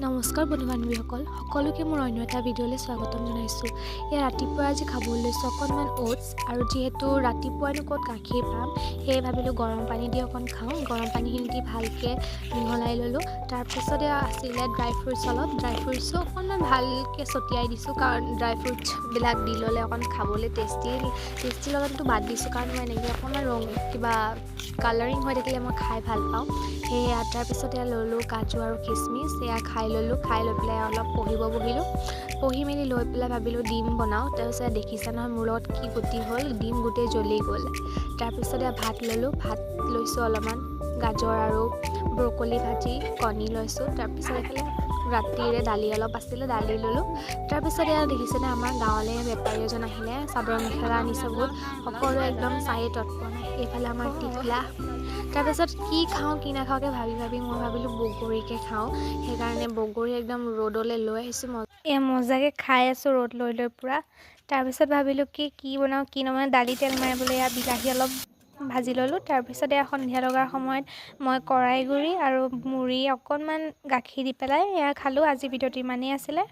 নমস্কাৰ বন্ধু বান্ধৱীসকল সকলোকে মোৰ অন্য এটা ভিডিঅ'লৈ স্বাগতম জনাইছোঁ। এয়া ৰাতিপুৱা আজি খাবলৈ লৈছোঁ অকণমান অ'টছ, আৰু যিহেতু ৰাতিপুৱানো ক'ত গাখীৰ পাম, সেয়ে ভাবিলোঁ গৰম পানী দি অকণ খাওঁ। গৰম পানীখিনি দি ভালকৈ মিহলাই ল'লোঁ। তাৰপিছতে আছিলে ড্ৰাই ফ্ৰুটছ, অলপ ড্ৰাই ফ্ৰুটছো অকণমান ভালকৈ ছটিয়াই দিছোঁ, কাৰণ ড্ৰাই ফ্ৰুটছবিলাক দি ল'লে অকণ খাবলৈ টেষ্টি লগাটো বাদ দিছোঁ, কাৰণ মই এনেকৈ অকণমান কিবা কালাৰিং হৈ থাকিলে মই খাই ভাল পাওঁ। সেয়া তাৰপিছতে ল'লোঁ কাজু আৰু খিচমিচ, সেয়া খাই ল'লোঁ। খাই লৈ পেলাই অলপ পঢ়ি মেলি লৈ পেলাই ভাবিলোঁ ডিম বনাওঁ। তাৰপিছত দেখিছা নহয় মোৰ লগত কি গতি হ'ল, ডিম গোটেই জ্বলি গ'ল। তাৰপিছতে ভাত ল'লোঁ, ভাত লৈছোঁ অলপমান, গাজৰ আৰু ব্ৰকলি ভাজি, কণী লৈছোঁ। তাৰপিছত এইফালে ৰাতিৰে দালি অলপ আছিলে, দালি ল'লোঁ। তাৰপিছত এয়া দেখিছেনে আমাৰ গাঁৱলৈ বেপাৰী এজন আহিলে, চাদৰ মেখেলা আনিছে বহুত, সকলোৱে একদম চায়ে তৎপৰ। এইফালে আমাৰ টিকলা। তাৰপিছত কি খাওঁ কি নাখাওঁকৈ ভাবি মই ভাবিলোঁ বগৰীকে খাওঁ। সেইকাৰণে বগৰী একদম ৰ'দলৈ লৈ আহিছোঁ। মজাকৈ খাই আছোঁ ৰ'দ লৈ পূৰা। তাৰপিছত ভাবিলোঁ কি বনাওঁ কি নবনাওঁ, দালি তেল মাৰিবলৈ এয়া বিলাহী অলপ ভাজি ল'লোঁ। তাৰপিছত এয়া সন্ধিয়া লগাৰ সময়ত মই কৰাই গুড়ি আৰু মুড়ি অকণমান গাখীৰ দি পেলাই এয়া খালোঁ। আজি ভিডিঅ'টো ইমানেই আছিলে।